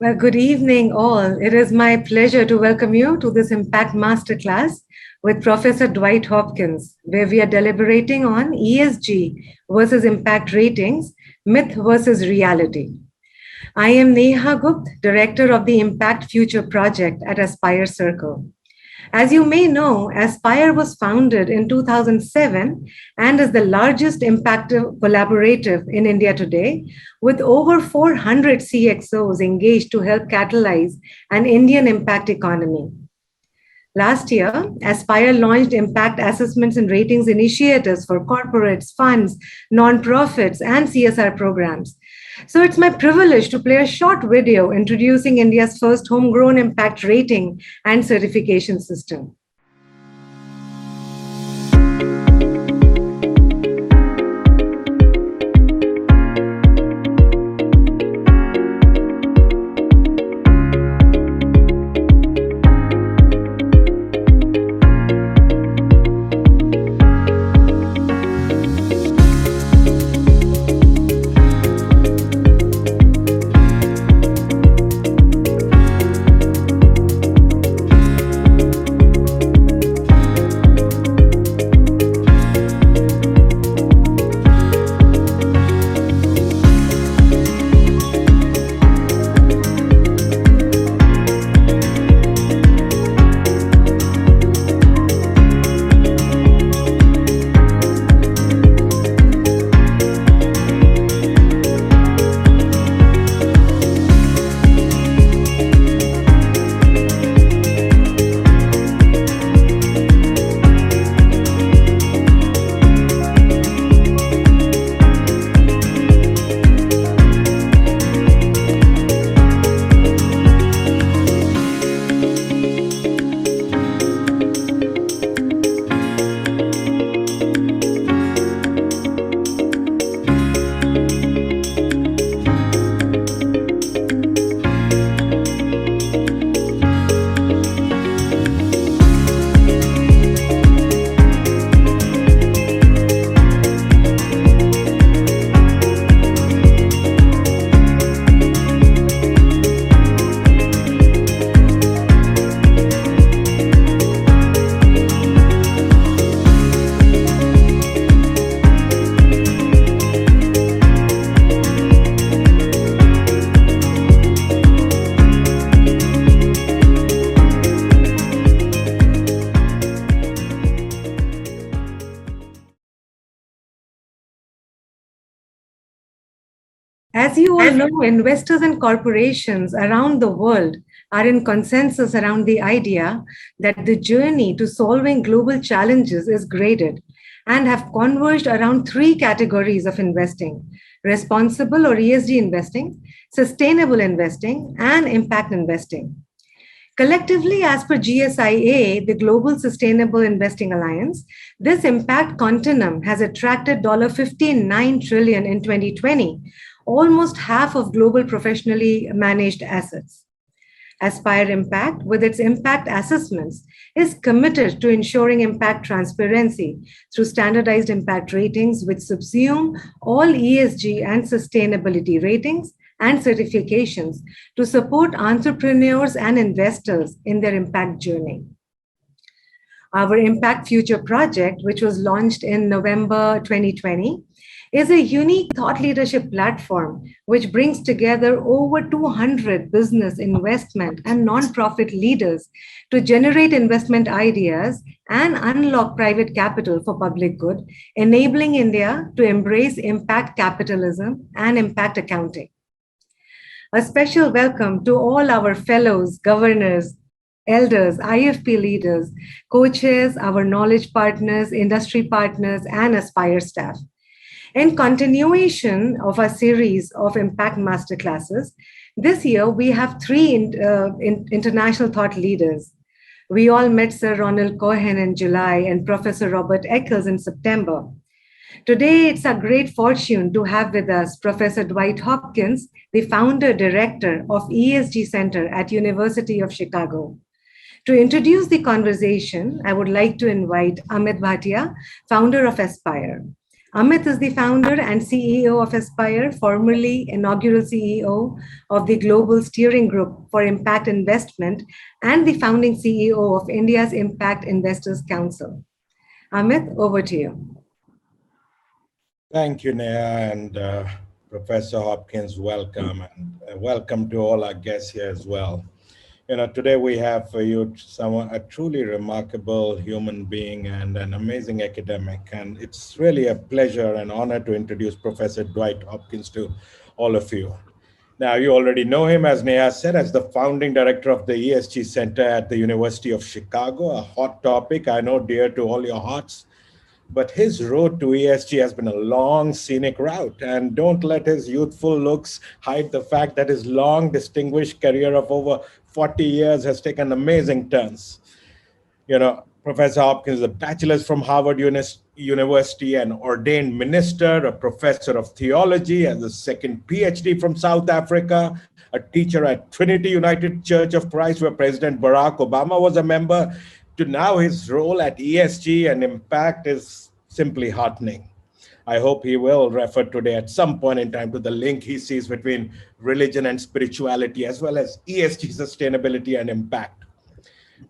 Well, good evening, all. It is my pleasure to welcome you to this Impact Masterclass with Professor Dwight Hopkins, where we are deliberating on ESG versus impact ratings, myth versus reality. I am Neha Gupta, Director of the Impact Future Project at Aspire Circle. As you may know, Aspire was founded in 2007 and is the largest impact collaborative in India today, with over 400 CXOs engaged to help catalyze an Indian impact economy. Last year, Aspire launched impact assessments and ratings initiatives for corporates, funds, nonprofits, and CSR programs. So it's my privilege to play a short video introducing India's first homegrown impact rating and certification system. As you all know, investors and corporations around the world are in consensus around the idea that the journey to solving global challenges is graded and have converged around three categories of investing: responsible or ESG investing, sustainable investing, and impact investing. Collectively, as per GSIA, the Global Sustainable Investing Alliance, this impact continuum has attracted $59 trillion in 2020, almost half of global professionally managed assets. Aspire Impact, with its impact assessments, is committed to ensuring impact transparency through standardized impact ratings, which subsume all ESG and sustainability ratings and certifications to support entrepreneurs and investors in their impact journey. Our Impact Future project, which was launched in November 2020, is a unique thought leadership platform which brings together over 200 business, investment, and nonprofit leaders to generate investment ideas and unlock private capital for public good, enabling India to embrace impact capitalism and impact accounting. A special welcome to all our fellows, governors, elders, IFP leaders, co-chairs, our knowledge partners, industry partners, and Aspire staff. In continuation of our series of Impact Masterclasses, this year we have three international thought leaders. We all met Sir Ronald Cohen in July and Professor Robert Eccles in September. Today, it's our great fortune to have with us Professor Dwight Hopkins, the founder director of ESG Center at University of Chicago. To introduce the conversation, I would like to invite Amit Bhatia, founder of Aspire. Amit is the founder and CEO of Aspire, formerly inaugural CEO of the Global Steering Group for Impact Investment and the founding CEO of India's Impact Investors Council. Amit, over to you. Thank you, Neha, and Professor Hopkins, welcome, and welcome to all our guests here as well. Today we have for you a truly remarkable human being and an amazing academic, and it's really a pleasure and honor to introduce Professor Dwight Hopkins to all of you. Now, you already know him, as Neha said, as the founding director of the ESG Center at the University of Chicago, a hot topic I know dear to all your hearts. But his road to ESG has been a long, scenic route, and don't let his youthful looks hide the fact that his long, distinguished career of over 40 years has taken amazing turns. Professor Hopkins is a bachelor's from Harvard University, an ordained minister, a professor of theology, has a second PhD from South Africa, a teacher at Trinity United Church of Christ, where President Barack Obama was a member, to now his role at ESG and Impact is simply heartening. I hope he will refer today at some point in time to the link he sees between religion and spirituality, as well as ESG sustainability and impact.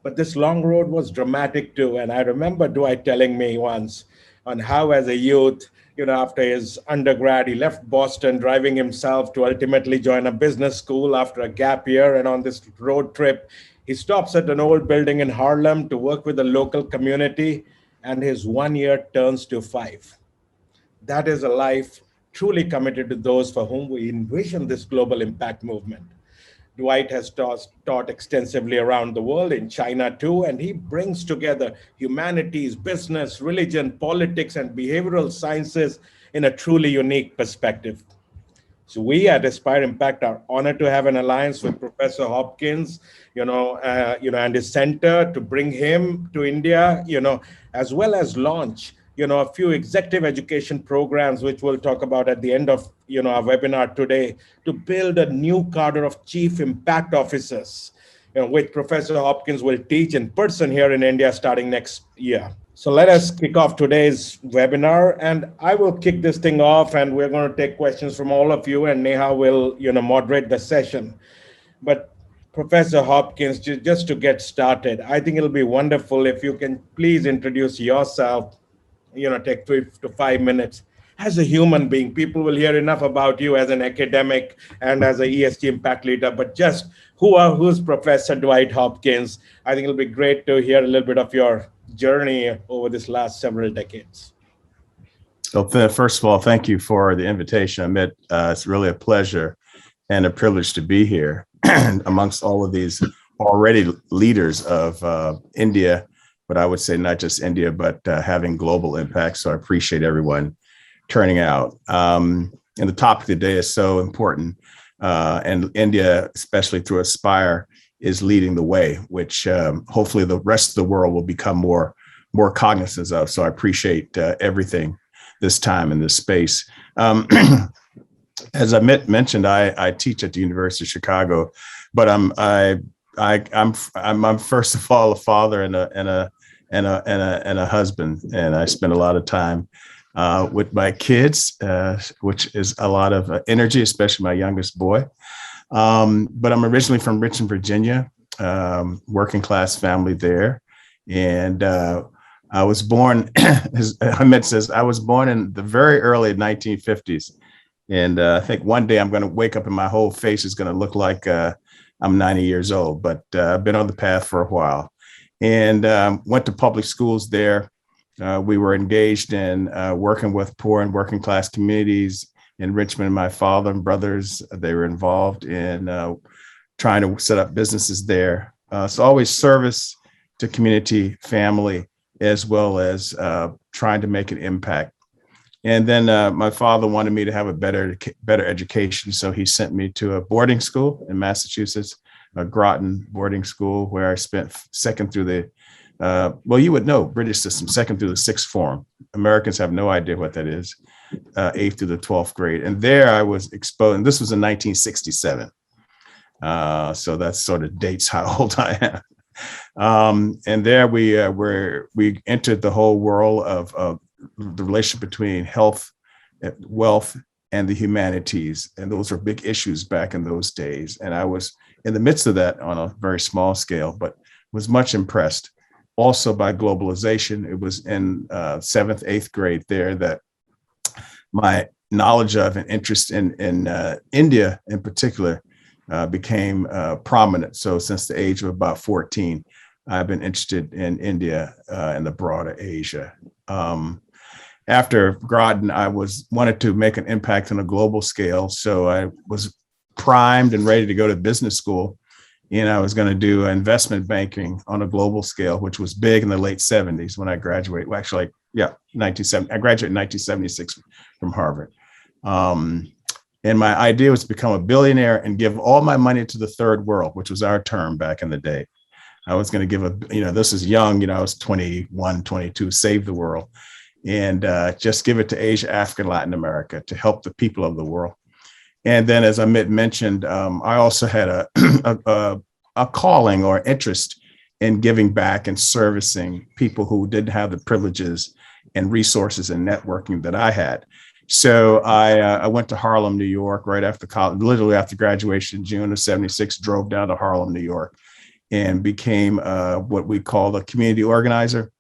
But this long road was dramatic too. And I remember Dwight telling me once on how, as a youth, after his undergrad, he left Boston, driving himself to ultimately join a business school after a gap year. And on this road trip, he stops at an old building in Harlem to work with the local community, and his 1 year turns to 5. That is a life truly committed to those for whom we envision this global impact movement. Dwight has taught extensively around the world, in China too, and he brings together humanities, business, religion, politics, and behavioral sciences in a truly unique perspective. So we at Aspire Impact are honored to have an alliance with Professor Hopkins, and his center to bring him to India, as well as launch, a few executive education programs, which we'll talk about at the end of, our webinar today, to build a new cadre of chief impact officers, which Professor Hopkins will teach in person here in India starting next year. So let us kick off today's webinar, and I will kick this thing off, and we're going to take questions from all of you, and Neha will, moderate the session. But Professor Hopkins, just to get started, I think it'll be wonderful if you can please introduce yourself, take 3 to 5 minutes. As a human being, people will hear enough about you as an academic and as an ESG impact leader, but just who's Professor Dwight Hopkins? I think it'll be great to hear a little bit of your journey over this last several decades. So first of all, thank you for the invitation, Amit. It's really a pleasure and a privilege to be here amongst all of these already leaders of India, but I would say not just India, but having global impact. So I appreciate everyone turning out. And the topic today is so important. And India, especially through Aspire, is leading the way, which hopefully the rest of the world will become more cognizant of. So I appreciate everything this time in this space. As I mentioned, I teach at the University of Chicago, but I'm first of all a father and a husband, and I spend a lot of time with my kids, which is a lot of energy, especially my youngest boy. But I'm originally from Richmond, Virginia, working class family there. And I was born, as Amit says, I was born in the very early 1950s. And I think one day I'm going to wake up and my whole face is going to look like I'm 90 years old, but I've been on the path for a while. And went to public schools there. We were engaged in working with poor and working class communities in Richmond. My father and brothers, they were involved in trying to set up businesses there. So always service to community, family, as well as trying to make an impact. And then my father wanted me to have a better education. So he sent me to a boarding school in Massachusetts, a Groton boarding school, where I spent second through the, well, you would know, British system, second through the sixth form. Americans have no idea what that is, 8th through the 12th grade. And there I was exposed, and this was in 1967. So that sort of dates how old I am. And there we entered the whole world of the relationship between health, wealth, and the humanities. And those were big issues back in those days. And I was in the midst of that on a very small scale, but was much impressed also by globalization. It was in 7th, 8th grade there that my knowledge of and interest in India in particular became prominent. So since the age of about 14, I've been interested in India and the broader Asia. After Groton, I wanted to make an impact on a global scale. So I was primed and ready to go to business school. And I was going to do investment banking on a global scale, which was big in the late 70s when I graduated. Well, actually, yeah, 1970. I graduated in 1976 from Harvard. And my idea was to become a billionaire and give all my money to the third world, which was our term back in the day. I was going to give this is young, I was 21, 22, save the world. And just give it to Asia, Africa, Latin America to help the people of the world. And then, as Amit mentioned, I also had a calling or interest in giving back and servicing people who didn't have the privileges and resources and networking that I had. So I went to Harlem, New York, right after college, literally after graduation in June of 76, drove down to Harlem, New York, and became what we call a community organizer.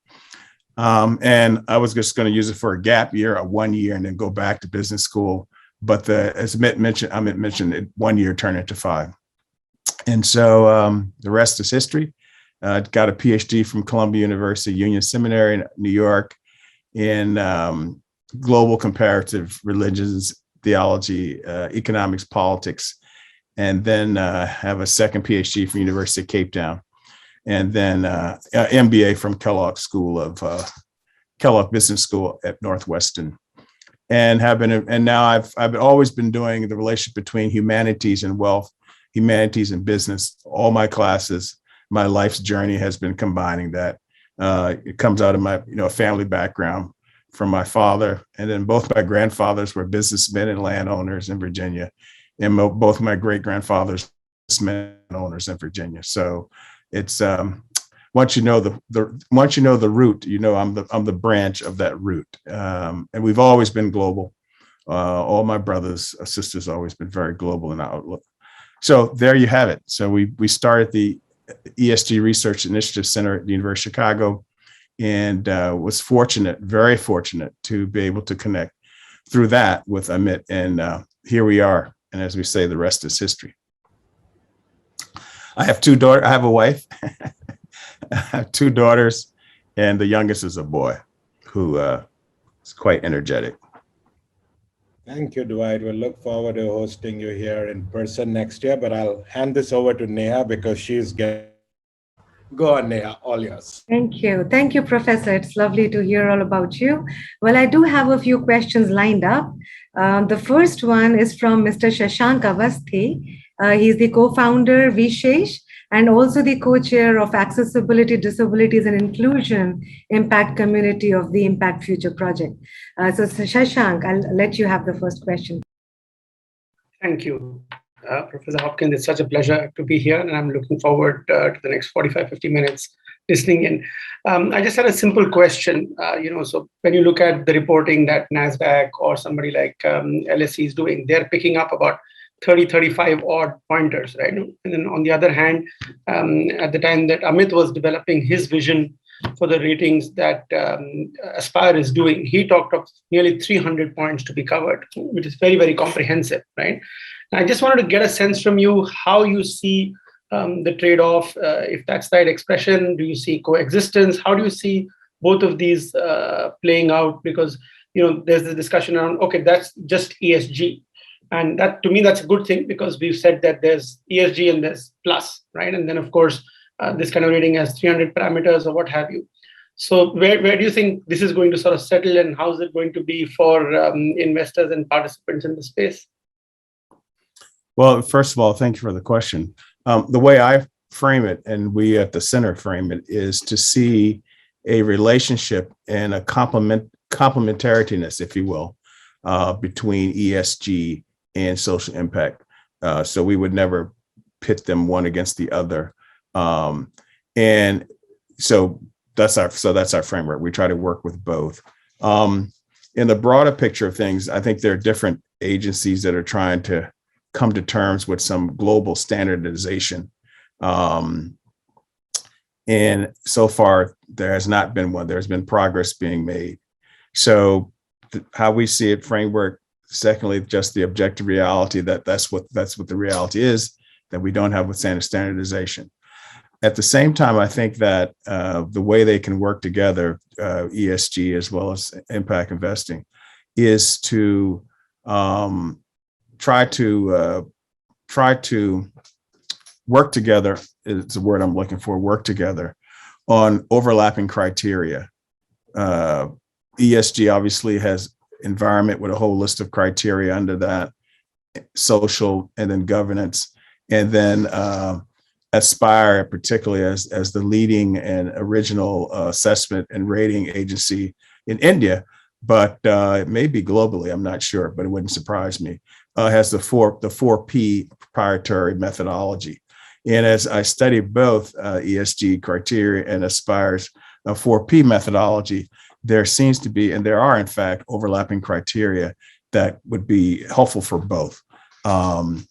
And I was just going to use it for a gap year, a 1 year, and then go back to business school. But as Amit mentioned, it 1 year turned into 5. And so the rest is history. Got a PhD from Columbia University, Union Seminary in New York in global comparative religions, theology, economics, politics, and then have a second PhD from University of Cape Town. And then MBA from Kellogg Business School at Northwestern, and now I've always been doing the relationship between humanities and wealth, humanities and business. All my classes, my life's journey has been combining that. It comes out of my family background from my father, and then both my grandfathers were businessmen and landowners in Virginia, and both my great grandfathers were owners in Virginia. So it's once you know the root, I'm the branch of that root, and we've always been global. All my brothers, sisters, always been very global in our outlook. So there you have it. So we started the ESG Research Initiative Center at the University of Chicago, and was very fortunate to be able to connect through that with Amit, and here we are. And as we say, the rest is history. I have 2 daughters. I have a wife. I have 2 daughters, and the youngest is a boy who is quite energetic. Thank you, Dwight. We'll look forward to hosting you here in person next year, but I'll hand this over to Neha because she's getting... Go on, Neha, all yours. Thank you. Thank you, Professor. It's lovely to hear all about you. Well, I do have a few questions lined up. The first one is from Mr. Shashank Avasthi. He's the co-founder, Vishesh, and also the co-chair of Accessibility, Disabilities and Inclusion Impact Community of the Impact Future Project. So Shashank, I'll let you have the first question. Thank you, Professor Hopkins. It's such a pleasure to be here, and I'm looking forward to the next 45, 50 minutes listening in. I just had a simple question. So when you look at the reporting that NASDAQ or somebody like LSE is doing, they're picking up about 30, 35 odd pointers, right? And then on the other hand, at the time that Amit was developing his vision for the ratings that Aspire is doing, he talked of nearly 300 points to be covered, which is very, very comprehensive, right? And I just wanted to get a sense from you how you see the trade-off, if that's the right expression. Do you see coexistence? How do you see both of these playing out? Because there's the discussion around, okay, that's just ESG. And that, to me, that's a good thing, because we've said that there's ESG and there's plus, right? And then, of course, this kind of rating has 300 parameters or what have you. So where do you think this is going to sort of settle, and how is it going to be for investors and participants in the space? Well, first of all, thank you for the question. The way I frame it, and we at the center frame it, is to see a relationship and a complementariness, if you will, between ESG and social impact. So we would never pit them one against the other. And so that's our framework. We try to work with both. In the broader picture of things, I think there are different agencies that are trying to come to terms with some global standardization. And so far, there has not been one. There's been progress being made. So how we see it, framework. Secondly, just the objective reality that's what the reality is, that we don't have with standardization. At the same time, I think that the way they can work together, ESG as well as impact investing, is to try to work together. Is the word I'm looking for. Work together on overlapping criteria. ESG obviously has environment with a whole list of criteria under that, social, and then governance, and then Aspire, particularly as the leading and original assessment and rating agency in India, but it may be globally, I'm not sure, but it wouldn't surprise me, has the 4P proprietary methodology. And as I study both ESG criteria and Aspire's 4P methodology, there seems to be, and there are in fact, overlapping criteria that would be helpful for both. That's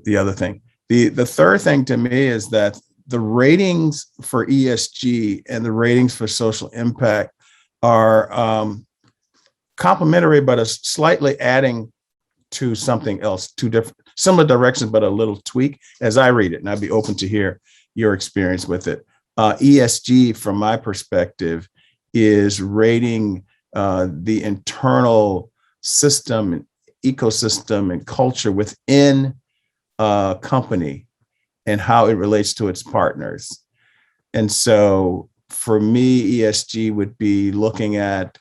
the other thing. The third thing to me is that the ratings for ESG and the ratings for social impact are complementary, but is slightly adding to something else, two different, similar directions, but a little tweak as I read it. And I'd be open to hear your experience with it. ESG, from my perspective, is rating the internal system, ecosystem, and culture within a company and how it relates to its partners. And so for me, ESG would be looking at,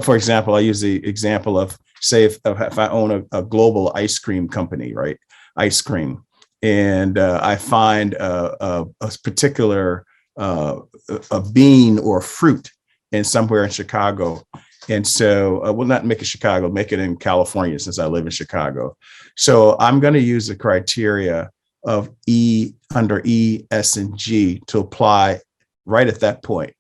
for example, I use the example of, say, if I own a global ice cream company, right? Ice cream. And I find a particular a bean or fruit in somewhere in Chicago. And so we'll not make it Chicago, make it in California, since I live in Chicago. So I'm going to use the criteria of E under E, S, and G to apply right at that point,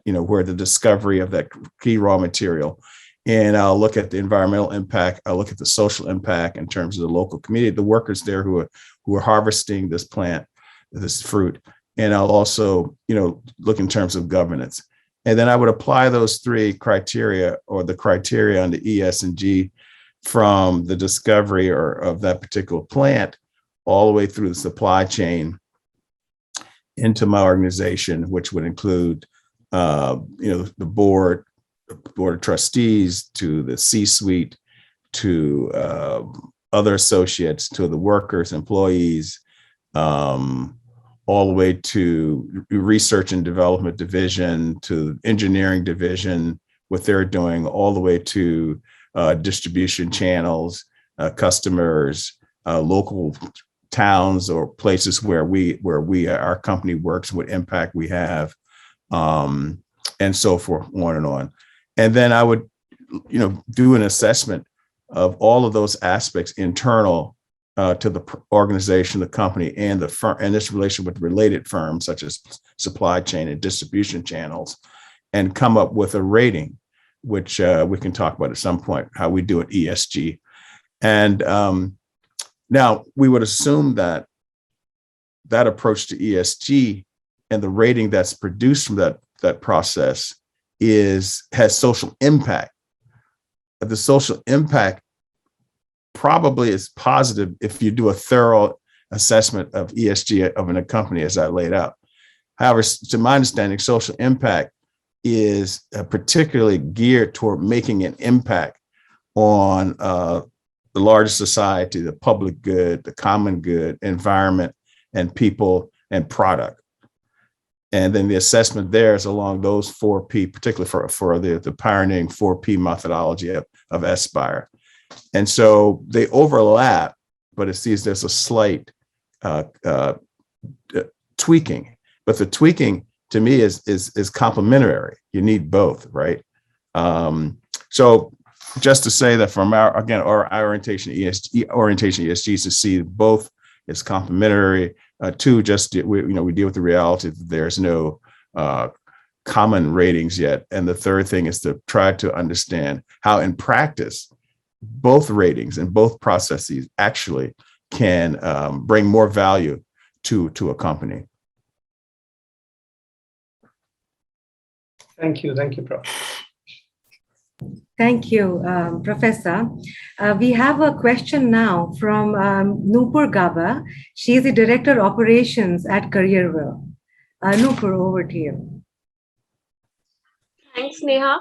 where the discovery of that key raw material. And I'll look at the environmental impact. I'll look at the social impact in terms of the local community, the workers there who are harvesting this plant, this fruit. And I'll also, look in terms of governance. And then I would apply those three criteria, or the criteria on the E, S, and G, from the discovery of that particular plant all the way through the supply chain into my organization, which would include, the board of trustees, to the C-suite, to other associates, to the workers, employees, all the way to research and development division, to engineering division, what they're doing, all the way to distribution channels, customers, local towns or places where our company works, what impact we have, and so forth, on and on. And then I would, do an assessment of all of those aspects internal to the organization, the company, and the firm, and this relation with related firms such as supply chain and distribution channels, and come up with a rating, which we can talk about at some point, how we do at ESG. And now we would assume that approach to ESG and the rating that's produced from that process has social impact. The social impact probably is positive if you do a thorough assessment of ESG of a company, as I laid out. However, to my understanding, social impact is particularly geared toward making an impact on the larger society, the public good, the common good, environment, and people and product. And then the assessment there is along those 4P, particularly for the pioneering 4P methodology of Aspire. And so they overlap, but it sees there's a slight tweaking. But the tweaking, to me, is complementary. You need both, right? So just to say that from our orientation ESG is to see both as complementary. Two, just we deal with the reality that there's no common ratings yet. And the third thing is to try to understand how in practice, both ratings and both processes actually can bring more value to a company. Thank you, Prof. Thank you, Professor. We have a question now from Nupur Gaba. She is the Director of Operations at Careerville. Nupur, over to you. Thanks, Neha.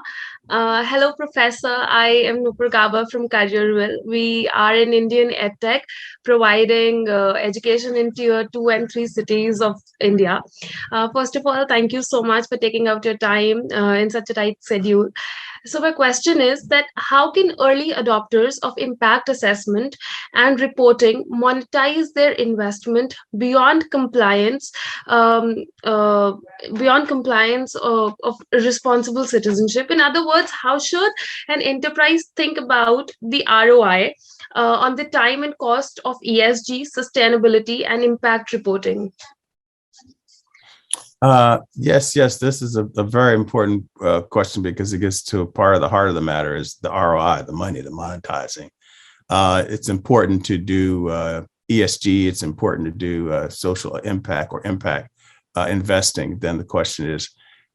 Hello, Professor. I am Nupur Gaba from Careerville. We are an Indian edtech providing education in tier 2 and 3 cities of India. First of all, thank you so much for taking out your time in such a tight schedule. So my question is that how can early adopters of impact assessment and reporting monetize their investment beyond compliance of responsible citizenship? In other words, how should an enterprise think about the ROI on the time and cost of ESG, sustainability, and impact reporting? Yes, this is a very important question, because it gets to a part of the heart of the matter is the ROI, the money, the monetizing. It's important to do ESG. It's important to do social impact or impact investing. Then the question is,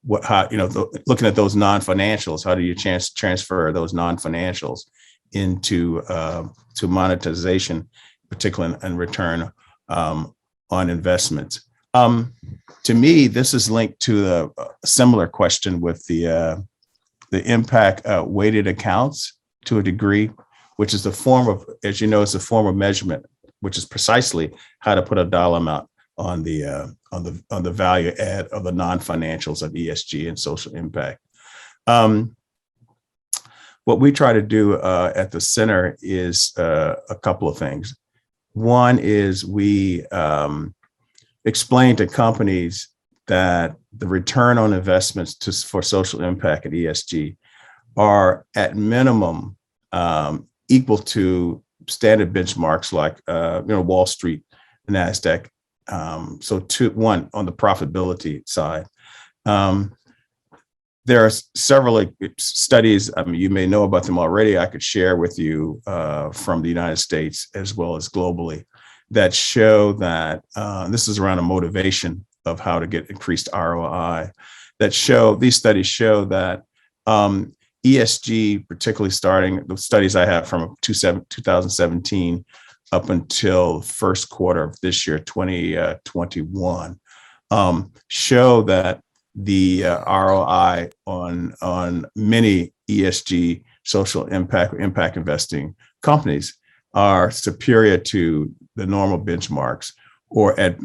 looking at those non-financials, how do you transfer those non-financials into to monetization, particularly in return on investments? To me, this is linked to a similar question with the impact weighted accounts to a degree, which is a form of, as you know, it's a form of measurement, which is precisely how to put a dollar amount on the value add of the non-financials of ESG and social impact. What we try to do at the center is a couple of things. One is we explain to companies that the return on investments for social impact and ESG are at minimum equal to standard benchmarks like Wall Street, NASDAQ. So one on the profitability side. There are several studies, you may know about them already, I could share with you from the United States as well as globally, that show that this is around a motivation of how to get increased ROI, these studies show that ESG, particularly starting the studies I have from 2017 up until first quarter of this year, 2021, show that the ROI on many ESG social impact investing companies are superior to the normal benchmarks, or at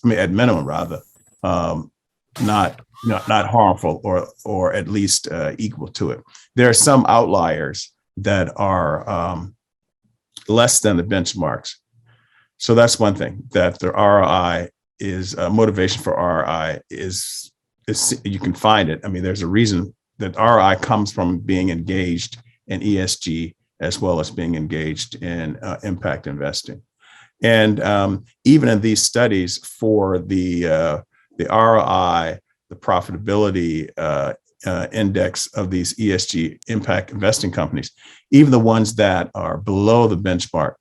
minimum rather, not harmful, or at least equal to it. There are some outliers that are less than the benchmarks. So that's one thing, that the ROI is motivation for ROI is you can find it. I mean, there's a reason that ROI comes from being engaged in ESG as well as being engaged in impact investing. And even in these studies for the ROI, the profitability index of these ESG impact investing companies, even the ones that are below the benchmark,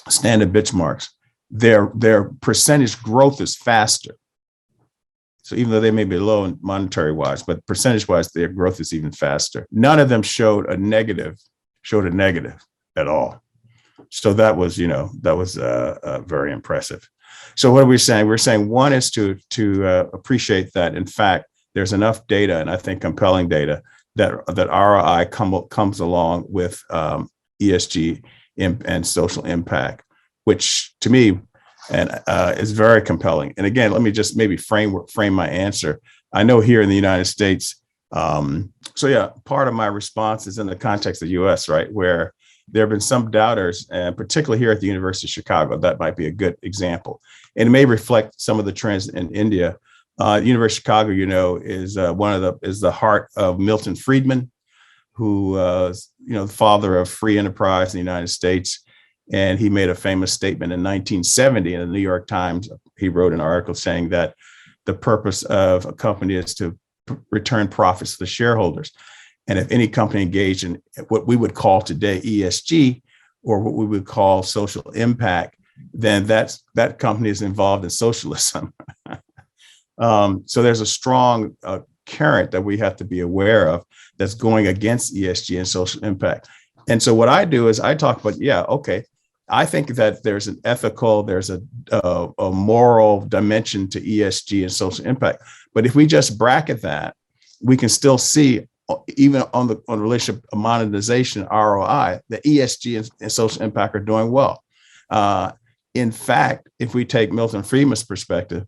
standard benchmarks, their percentage growth is faster. So even though they may be low monetary wise, but percentage wise, their growth is even faster. None of them showed a negative at all. So that was very impressive. So what are we saying? We're saying one is to appreciate that, in fact, there's enough data, and I think compelling data, that ROI comes along with ESG and social impact, which to me is very compelling. And again, let me just maybe frame my answer. I know here in the United States, part of my response is in the context of the US, right, where there have been some doubters, and particularly here at the University of Chicago, that might be a good example. And it may reflect some of the trends in India. University of Chicago, is is the heart of Milton Friedman, who the father of free enterprise in the United States. And he made a famous statement in 1970 in the New York Times. He wrote an article saying that the purpose of a company is to return profits to the shareholders. And if any company engaged in what we would call today ESG, or what we would call social impact, then that company is involved in socialism. So there's a strong current that we have to be aware of that's going against ESG and social impact. And so what I do is I talk about, I think that there's an ethical, there's a moral dimension to ESG and social impact. But if we just bracket that, we can still see, even on the relationship of monetization, ROI, the ESG and social impact are doing well. In fact, if we take Milton Friedman's perspective,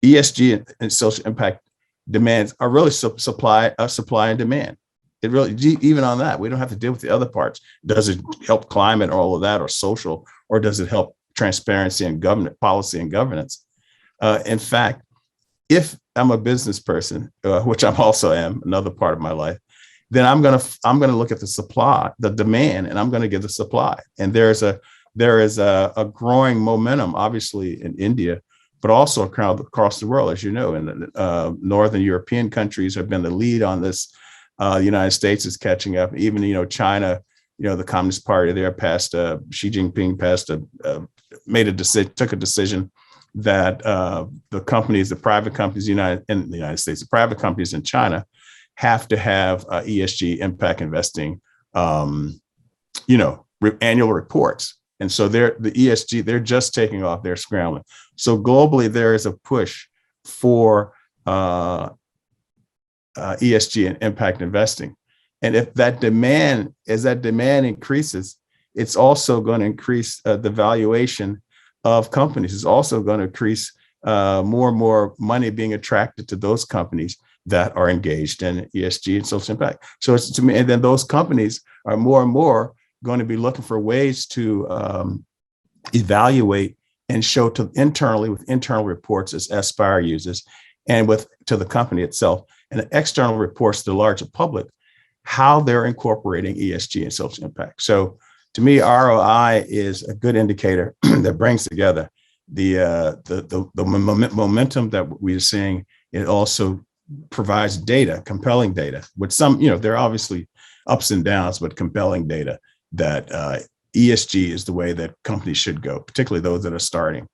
ESG and social impact demands are really supply and demand. It really, even on that, we don't have to deal with the other parts. Does it help climate or all of that, or social, or does it help transparency and government policy and governance? In fact, if I'm a business person, which I'm also am, another part of my life, then I'm gonna look at the supply, the demand, and I'm gonna give the supply. And there is a growing momentum, obviously in India, but also across the world, as you know, and Northern European countries have been the lead on this. The United States is catching up. Even, China, the Communist Party there Xi Jinping took a decision that the private companies in the United States, the private companies in China have to have ESG impact investing, annual reports. And so the ESG, they're just taking off, they're scrambling. So globally, there is a push for ESG and impact investing. And if as that demand increases, it's also going to increase the valuation of companies. It's also going to increase more and more money being attracted to those companies that are engaged in ESG and social impact. So it's to me, and then those companies are more and more going to be looking for ways to evaluate and show internally with internal reports as Aspire uses, and to the company itself, and external reports to the larger public, how they're incorporating ESG and social impact. So to me, ROI is a good indicator that brings together the momentum that we're seeing. It also provides data, compelling data, with some, there are obviously ups and downs, but compelling data that ESG is the way that companies should go, particularly those that are starting.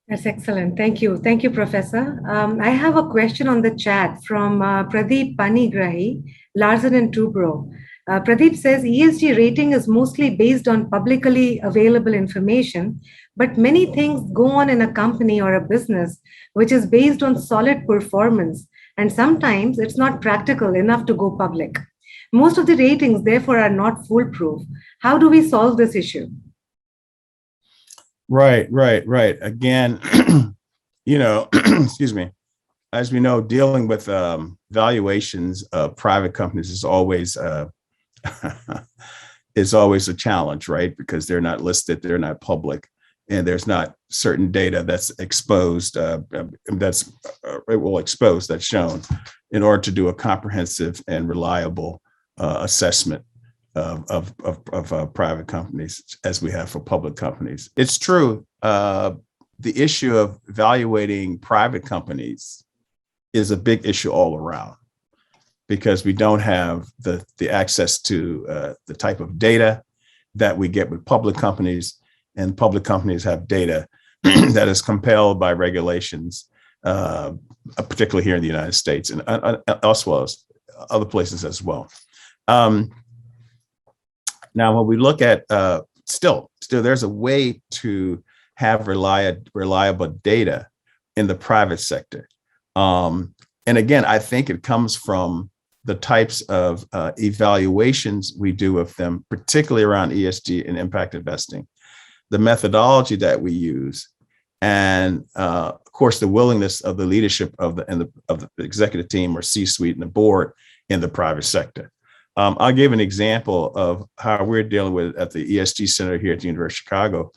That's excellent. Thank you. Thank you, Professor. I have a question on the chat from Pradeep Panigrahi, Larsen and Toubro. Pradeep says ESG rating is mostly based on publicly available information, but many things go on in a company or a business which is based on solid performance, and sometimes it's not practical enough to go public. Most of the ratings, therefore, are not foolproof. How do we solve this issue? Right. Again, excuse me, as we know, dealing with valuations of private companies is always a challenge, right? Because they're not listed, they're not public, and there's not certain data that's exposed, that's shown in order to do a comprehensive and reliable assessment of private companies as we have for public companies. It's true. The issue of evaluating private companies is a big issue all around, because we don't have the access to the type of data that we get with public companies, and public companies have data that is compelled by regulations, particularly here in the United States and as well as other places as well. Now, when we look at still, there's a way to have reliable data in the private sector. And again, I think it comes from the types of evaluations we do of them, particularly around ESG and impact investing, the methodology that we use, and of course, the willingness of the leadership of the executive team or C-suite and the board in the private sector. I'll give an example of how we're dealing with it at the ESG Center here at the University of Chicago.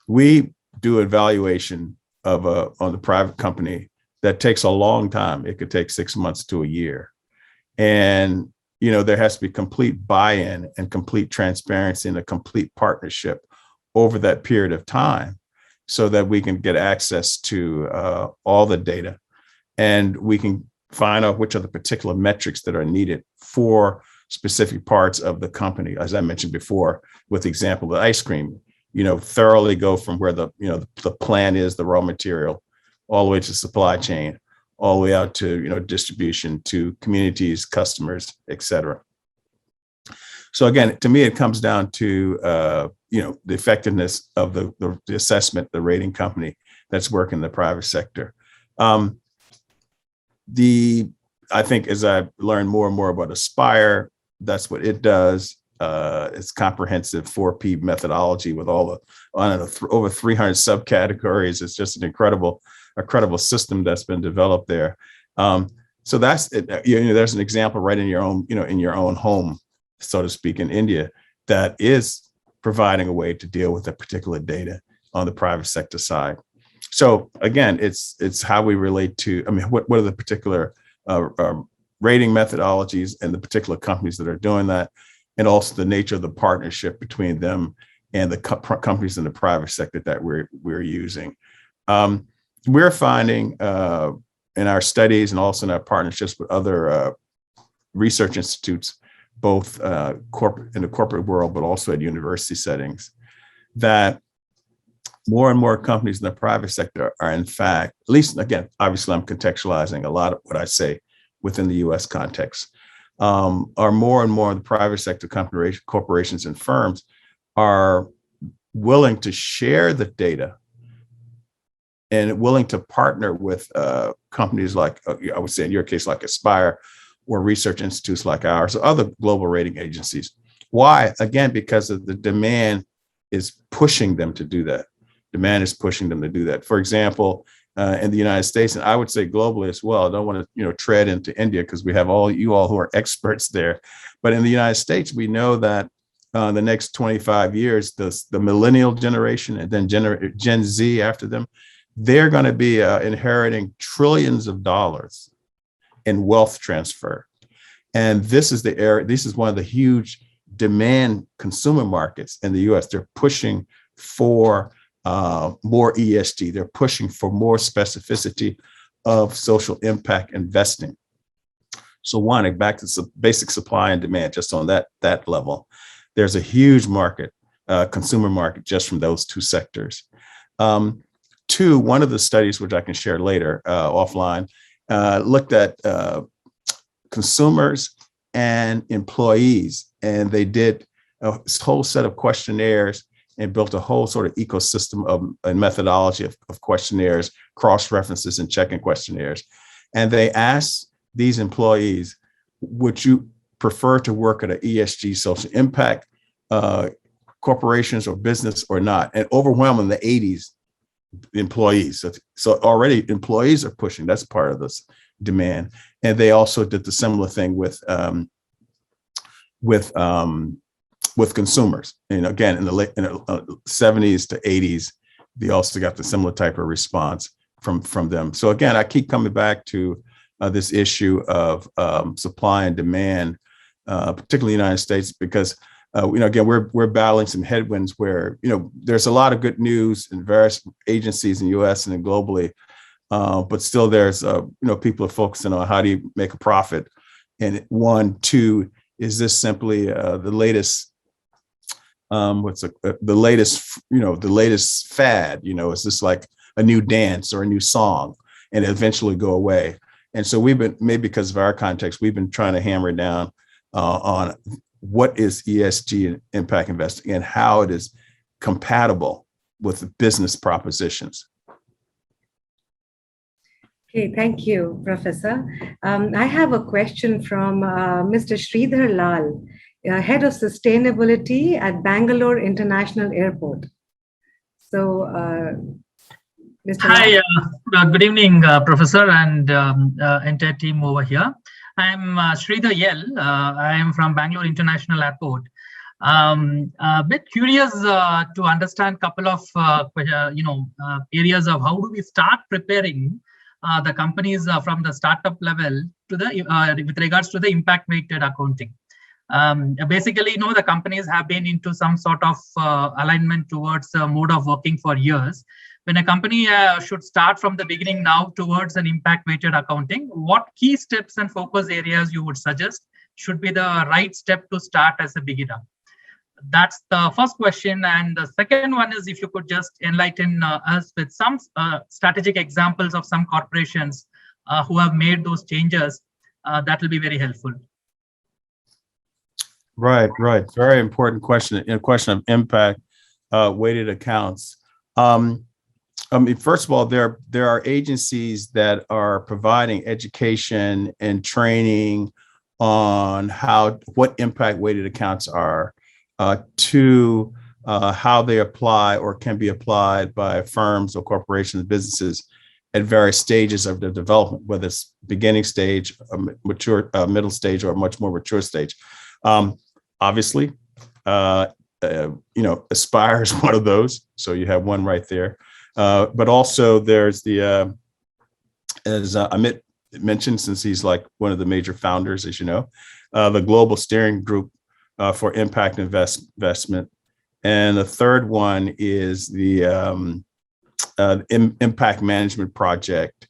We do evaluation on the private company that takes a long time. It could take 6 months to a year. And, there has to be complete buy-in and complete transparency and a complete partnership over that period of time. so that we can get access to all the data, and we can find out which are the particular metrics that are needed for specific parts of the company. As I mentioned before, with the example of the ice cream, thoroughly go from where the plant is, the raw material, all the way to supply chain, all the way out to distribution, to communities, customers, et cetera. So again, to me, it comes down to the effectiveness of the assessment, the rating company that's working in the private sector. I think as I learn more and more about Aspire, that's what it does. It's comprehensive 4P methodology with all over 300 subcategories. It's just an incredible system that's been developed there. So that's it. There's an example right in your own home, so to speak, in India, that is providing a way to deal with that particular data on the private sector side. So again, it's how we relate to, what are the particular rating methodologies and the particular companies that are doing that, and also the nature of the partnership between them and the companies in the private sector that we're using. We're finding in our studies and also in our partnerships with other research institutes, both in the corporate world, but also at university settings, that more and more companies in the private sector are, in fact, at least, again, obviously I'm contextualizing a lot of what I say within the US context, are more and more the private sector corporations and firms are willing to share the data and willing to partner with companies like, I would say in your case, like Aspire, or research institutes like ours, or other global rating agencies. Why? Again, because of the demand is pushing them to do that. Demand is pushing them to do that. For example, in the United States, and I would say globally as well, I don't want to tread into India because we have you all who are experts there. But in the United States, we know that the next 25 years, the millennial generation and then Gen Z after them, they're going to be inheriting trillions of dollars in wealth transfer. And this is the area, this is one of the huge demand consumer markets in the US. They're pushing for more ESG. They're pushing for more specificity of social impact investing. So back to basic supply and demand, just on that level, there's a huge market, consumer market, just from those two sectors. Two, one of the studies, which I can share later offline, looked at consumers and employees, and they did a whole set of questionnaires and built a whole sort of ecosystem of a methodology of questionnaires, cross-references and checking questionnaires. And they asked these employees, would you prefer to work at an ESG social impact corporations or business or not? And overwhelming the 80s employees. So already employees are pushing, that's part of this demand. And they also did the similar thing with consumers. And again, in the 70s to 80s, they also got the similar type of response from them. So again, I keep coming back to this issue of supply and demand, particularly in the United States, because again, we're battling some headwinds where there's a lot of good news in various agencies in the U.S. and globally, but still there's people are focusing on how do you make a profit, and two, is this simply the latest the latest fad? Is this like a new dance or a new song, and eventually go away? And so we've been, maybe because of our context, we've been trying to hammer down on what is ESG and impact investing and how it is compatible with business propositions. Okay, thank you, Professor. I have a question from Mr. Sridhar Lal, Head of Sustainability at Bangalore International Airport. So, Mr. Hi, good evening, Professor and entire team over here. I'm Sridhar Lal. I am from Bangalore International Airport. A bit curious to understand a couple of areas of how do we start preparing the companies from the startup level to the with regards to the impact weighted accounting. Basically, the companies have been into some sort of alignment towards a mode of working for years, when a company should start from the beginning now towards an impact-weighted accounting, what key steps and focus areas you would suggest should be the right step to start as a beginner? That's the first question. And the second one is if you could just enlighten us with some strategic examples of some corporations who have made those changes, that will be very helpful. Right. Very important question. A question of impact weighted accounts. I mean, first of all, there are agencies that are providing education and training on what impact weighted accounts are, to how they apply or can be applied by firms or corporations, businesses at various stages of their development, whether it's beginning stage, mature, middle stage, or a much more mature stage. Obviously, Aspire is one of those. So you have one right there. But also there's the, as Amit mentioned, since he's like one of the major founders, as you know, the Global Steering Group for Impact Investment. And the third one is the Impact Management Project.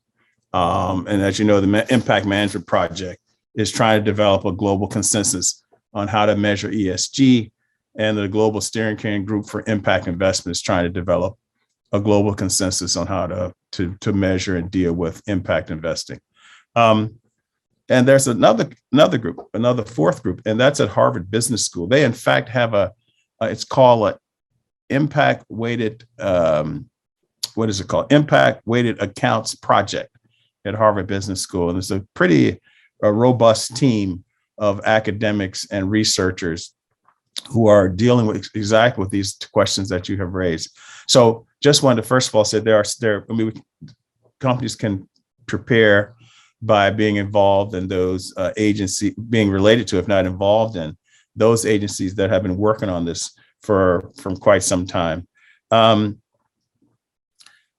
And as you know, the Impact Management Project is trying to develop a global consensus on how to measure ESG. And the Global Steering Group for Impact Investment is trying to develop a global consensus on how to measure and deal with impact investing. And there's another group, another fourth group, and that's at Harvard Business School. They in fact have it's called an impact weighted, what is it called? Impact Weighted Accounts Project at Harvard Business School. And it's a pretty robust team of academics and researchers who are dealing with exactly with these questions that you have raised. So just wanted to first of all say companies can prepare by being involved in those agencies, being related to, if not involved in, those agencies that have been working on this from quite some time.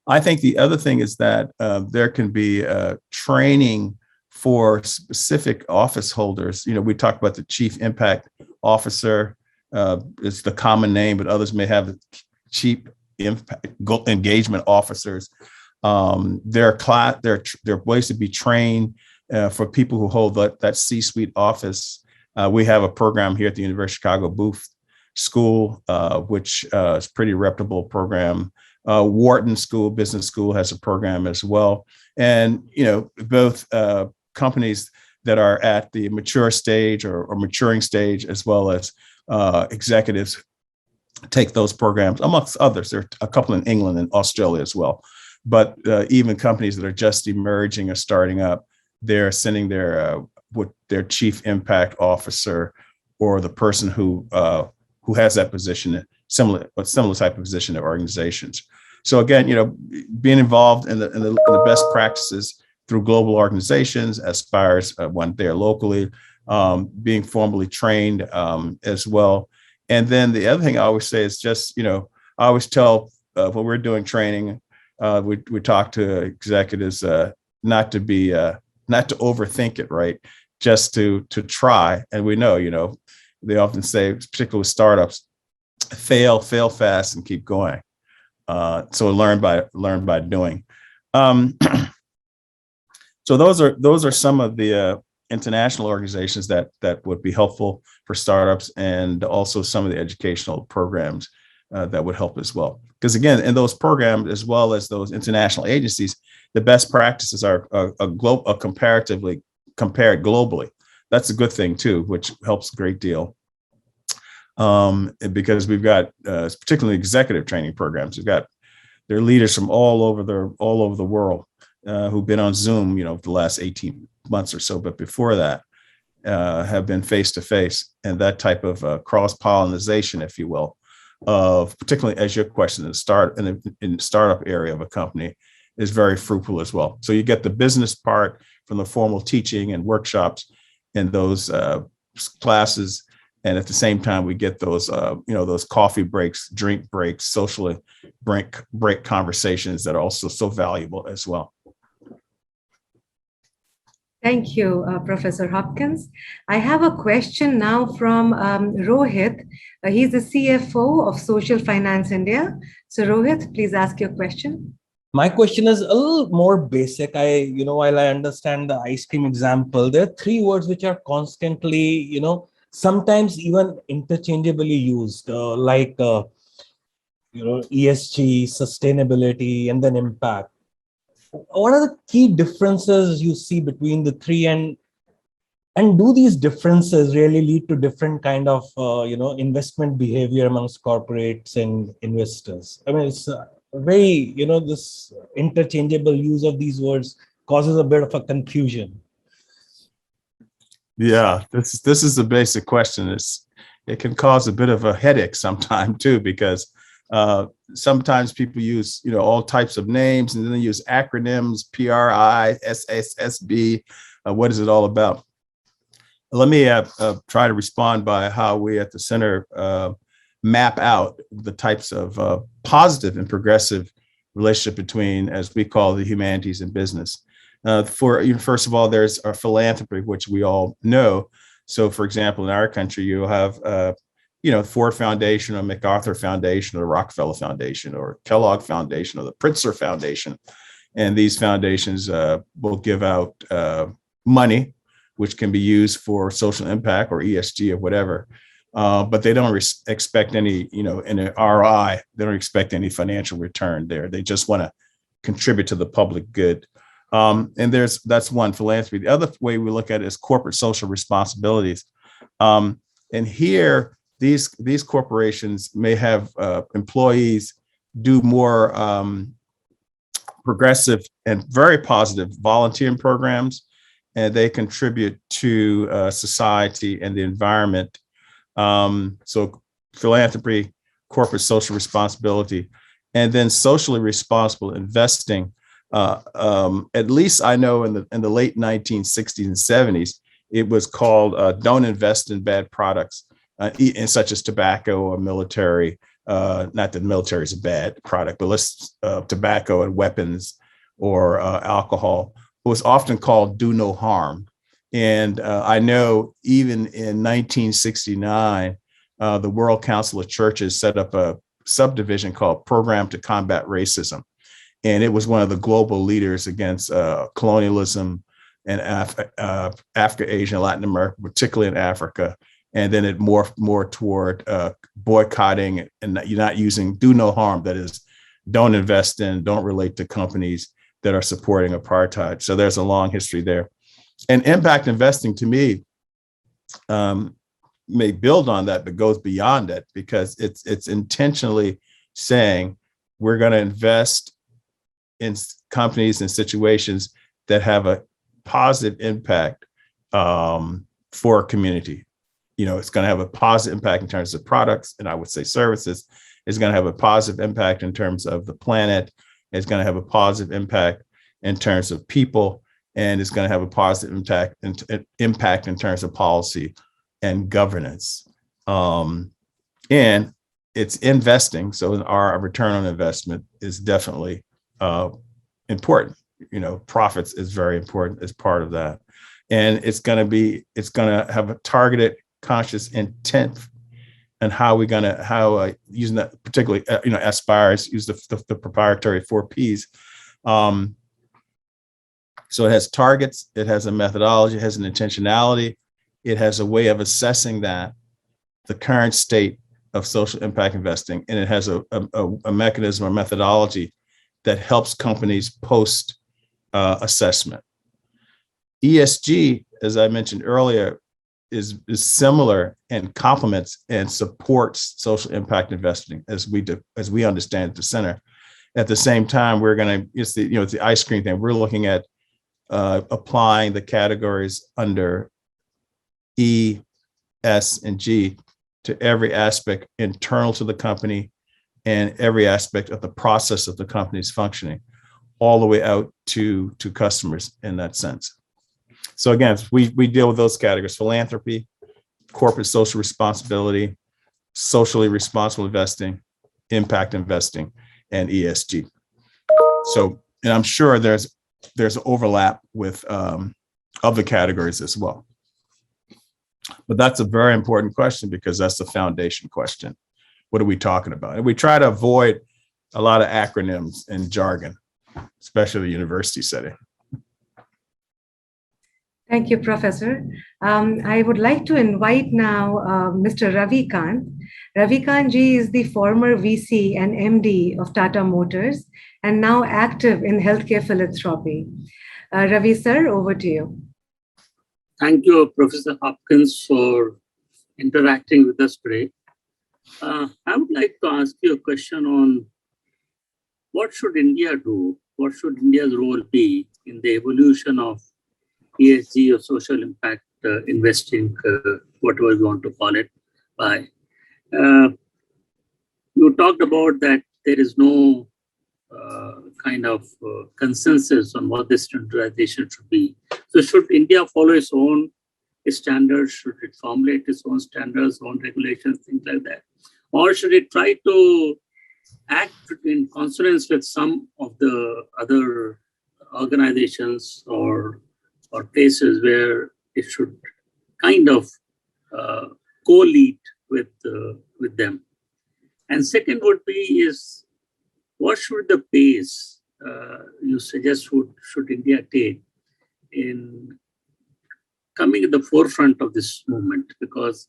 I think the other thing is that there can be training for specific office holders. We talked about the Chief Impact Officer. It's the common name, but others may have Chief Impact Engagement Officers. There are ways to be trained for people who hold that C-suite office. We have a program here at the University of Chicago Booth School, which is a pretty reputable program. Wharton School, Business School has a program as well. And, both companies that are at the mature stage or maturing stage, as well as executives take those programs, amongst others. There are a couple in England and Australia as well. But even companies that are just emerging or starting up, they're sending their chief impact officer or the person who has that position, similar type of position at organizations. So again, being involved in the best practices through global organizations, Aspire's one there locally, being formally trained as well. And then the other thing I always say is just, I always tell when we're doing training, we talk to executives not to overthink it, right? Just to try. And we know, they often say, particularly with startups, fail fast and keep going. So learn by doing. So those are some of the international organizations that would be helpful for startups, and also some of the educational programs that would help as well. Because again, in those programs, as well as those international agencies, the best practices are comparatively compared globally. That's a good thing too, which helps a great deal. Because we've got particularly executive training programs. We've got their leaders from all over the world who've been on Zoom, the last 18 months or so. But before that, have been face to face, and that type of cross-pollination, if you will, of particularly as your question in the startup area of a company is very fruitful as well. So you get the business part from the formal teaching and workshops in those classes. And at the same time, we get those, those coffee breaks, drink breaks, social break conversations that are also so valuable as well. Thank you, Professor Hopkins. I have a question now from Rohit. He's the CFO of Social Finance India. So Rohit, please ask your question. My question is a little more basic. While I understand the ice cream example, there are three words which are constantly, sometimes even interchangeably used, ESG, sustainability, and then impact. What are the key differences you see between the three, and do these differences really lead to different kind of investment behavior amongst corporates and investors? I mean, it's very this interchangeable use of these words causes a bit of a confusion. Yeah, this is the basic question. It can cause a bit of a headache sometime too, because sometimes people use all types of names and then they use acronyms, PRI, SSSB. What is it all about? Let me try to respond by how we at the center map out the types of positive and progressive relationship between, as we call, the humanities and business. First of all, there's our philanthropy, which we all know. So, for example, in our country, you'll have Ford Foundation or MacArthur Foundation or Rockefeller Foundation or Kellogg Foundation or the Pritzker Foundation. And these foundations will give out money, which can be used for social impact or ESG or whatever. But they don't expect any, in an ROI, they don't expect any financial return there. They just want to contribute to the public good. And that's one, philanthropy. The other way we look at it is corporate social responsibilities. And here, these corporations may have employees do more progressive and very positive volunteering programs, and they contribute to society and the environment. So philanthropy, corporate social responsibility, and then socially responsible investing. At least I know in the late 1960s and 70s, it was called don't invest in bad products, such as tobacco or military. Not that military is a bad product, but tobacco and weapons or alcohol. It was often called do no harm. And I know even in 1969, the World Council of Churches set up a subdivision called Program to Combat Racism. And it was one of the global leaders against colonialism in Africa, Asia, and Latin America, particularly in Africa. And then it morphed more toward boycotting and you're not using do no harm. That is, don't invest in, don't relate to companies that are supporting apartheid. So there's a long history there. And impact investing, to me, may build on that, but goes beyond that, because it's intentionally saying we're going to invest in companies and situations that have a positive impact for a community. It's going to have a positive impact in terms of products, and I would say services. It's going to have a positive impact in terms of the planet. It's going to have a positive impact in terms of people, and it's going to have a positive impact in terms of policy and governance. And it's investing, so our return on investment is definitely important. Profits is very important as part of that, and it's going to have a targeted, conscious intent and how we're going to using that particularly aspires, use the proprietary 4 Ps. So it has targets, it has a methodology, it has an intentionality, it has a way of assessing the current state of social impact investing, and it has a mechanism or methodology that helps companies post assessment. ESG, as I mentioned earlier, is similar and complements and supports social impact investing as we understand at the center. At the same time, it's the ice cream thing. We're looking at applying the categories under E, S, and G to every aspect internal to the company and every aspect of the process of the company's functioning, all the way out to customers in that sense. So again, we deal with those categories: philanthropy, corporate social responsibility, socially responsible investing, impact investing, and ESG. So, and I'm sure there's overlap with of the categories as well. But that's a very important question because that's the foundation question. What are we talking about? And we try to avoid a lot of acronyms and jargon, especially the university setting. Thank you, Professor. I would like to invite now Mr. Ravi Kant. Ravi Kant ji is the former VC and MD of Tata Motors and now active in healthcare philanthropy. Ravi sir, over to you. Thank you, Professor Hopkins, for interacting with us today. I would like to ask you a question on what should India do? What should India's role be in the evolution of ESG or social impact investing, whatever you want to call it, by? You talked about that there is no kind of consensus on what this standardization should be. So should India follow its own standards? Should it formulate its own standards, own regulations, things like that? Or should it try to act in consonance with some of the other organizations or places where it should kind of co-lead with them? And second would be is, what should the pace you suggest should India take in coming at the forefront of this movement? Because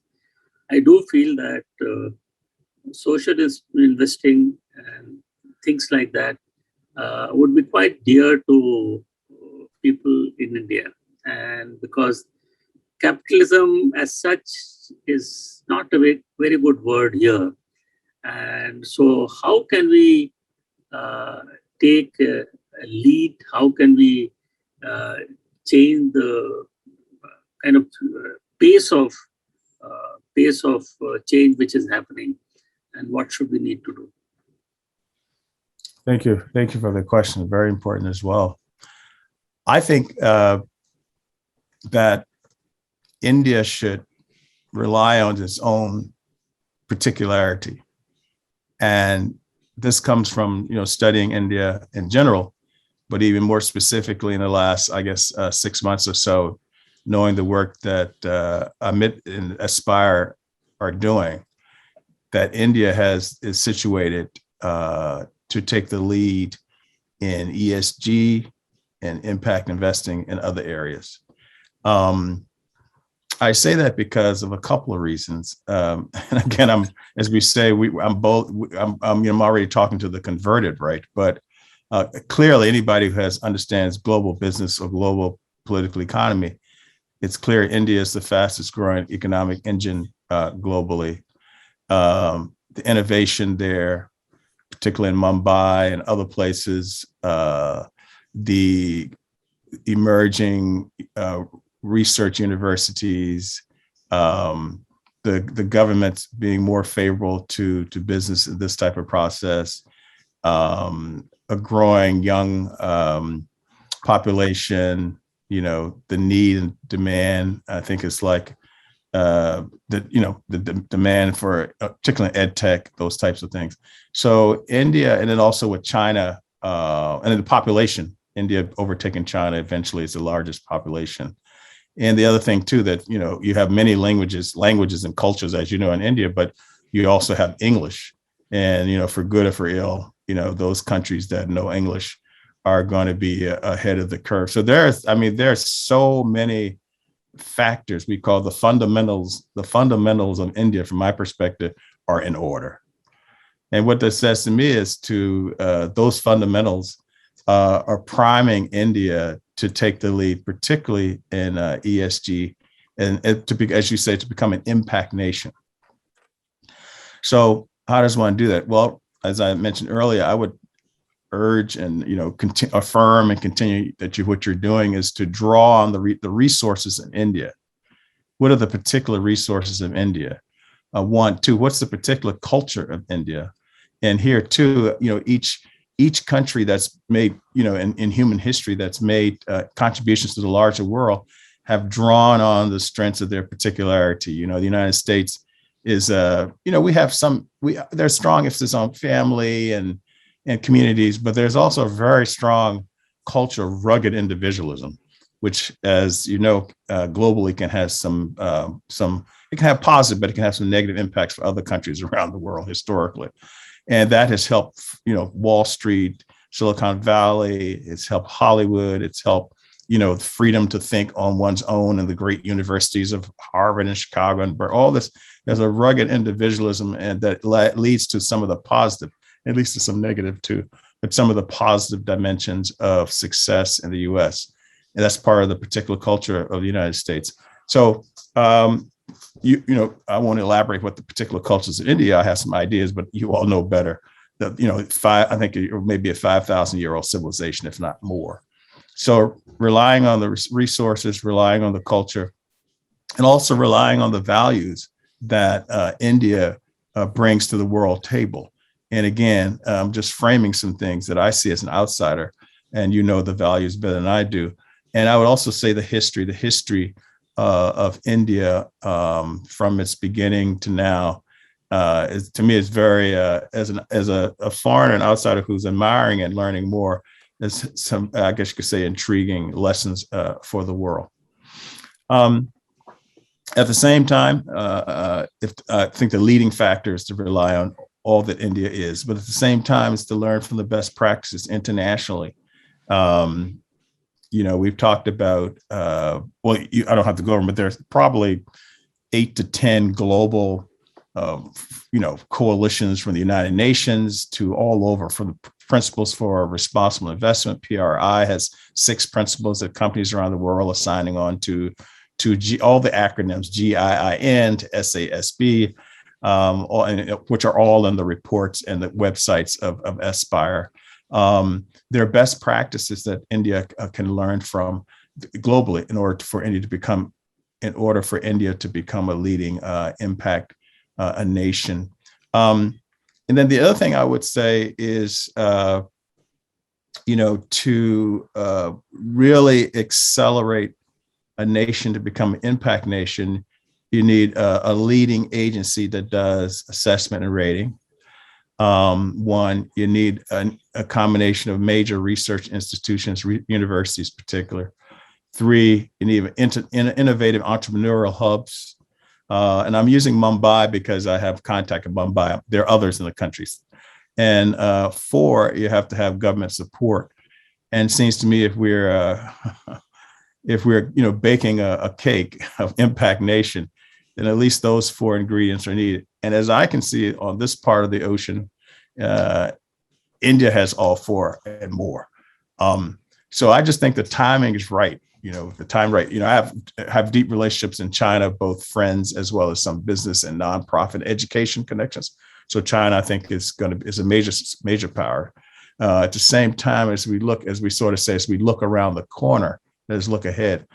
I do feel that social investing and things like that would be quite dear to people in India. And because capitalism as such is not a very, very good word here. And so how can we take a lead? How can we change the kind of pace of change which is happening? And what should we need to do? Thank you. Thank you for the question. Very important as well. I think that India should rely on its own particularity. And this comes from, studying India in general, but even more specifically in the last, 6 months or so, knowing the work that AMIT and Aspire are doing, that India is situated to take the lead in ESG and impact investing in other areas. I say that because of a couple of reasons. And again, I'm already talking to the converted, right? But clearly, anybody who understands global business or global political economy, it's clear India is the fastest growing economic engine globally. The innovation there, particularly in Mumbai and other places, the emerging research universities, the government being more favorable to business in this type of process, a growing young population, the need and demand, I think it's like the demand for particularly ed tech, those types of things. So India, and then also with China, and then the population, India overtaking China eventually is the largest population. And the other thing too, that, you have many languages and cultures, as you know, in India, but you also have English. And, for good or for ill, those countries that know English are going to be ahead of the curve. So there's so many factors we call the fundamentals of India, from my perspective, are in order. And what this says to me is those fundamentals are priming India to take the lead, particularly in ESG, and as you say, to become an impact nation. So how does one do that? Well, as I mentioned earlier, I would urge and affirm and continue that what you're doing is to draw on the resources in India. What are the particular resources of India? One, two, what's the particular culture of India? And here too, each country that's made, in human history that's made contributions to the larger world have drawn on the strengths of their particularity. The United States is, there's strong emphasis on family and communities, but there's also a very strong culture of rugged individualism. which, as you know, globally can have some, it can have positive, but it can have some negative impacts for other countries around the world historically. And that has helped, Wall Street, Silicon Valley, it's helped Hollywood, it's helped, freedom to think on one's own in the great universities of Harvard and Chicago and all this. There's a rugged individualism, and that leads to some of the positive, at least to some negative too, but some of the positive dimensions of success in the US. And that's part of the particular culture of the United States. So, I won't elaborate what the particular cultures in India. I have some ideas, but you all know better. That I think it may be a 5,000-year-old civilization, if not more. So relying on the resources, relying on the culture, and also relying on the values that India brings to the world table. And again, just framing some things that I see as an outsider, and the values better than I do. And I would also say the history of India from its beginning to now, to me, is very, as a foreigner and outsider who's admiring and learning more, there's some, I guess you could say, intriguing lessons for the world. At the same time, if I think the leading factor is to rely on all that India is, but at the same time, it's to learn from the best practices internationally. We've talked about, I don't have to go over, but there's probably 8 to 10 global, coalitions from the United Nations to all over, from the Principles for Responsible Investment. PRI has 6 principles that companies around the world are signing on to all the acronyms, GIIN to SASB, which are all in the reports and the websites of Aspire. There are best practices that India can learn from globally in order for India to become a leading impact a nation. And then the other thing I would say is, to really accelerate a nation to become an impact nation, you need a leading agency that does assessment and rating. One, you need a combination of major research institutions, universities in particular. 3, you need innovative entrepreneurial hubs. And I'm using Mumbai because I have contact in Mumbai. There are others in the countries. And 4, you have to have government support. And it seems to me if we're baking a cake of impact nation, then at least those 4 ingredients are needed. And as I can see on this part of the ocean, India has all 4 and more. So I just think the timing is right. The time right. I have deep relationships in China, both friends as well as some business and nonprofit education connections. So China, I think, is a major power. At the same time, as we look around the corner, let's look ahead.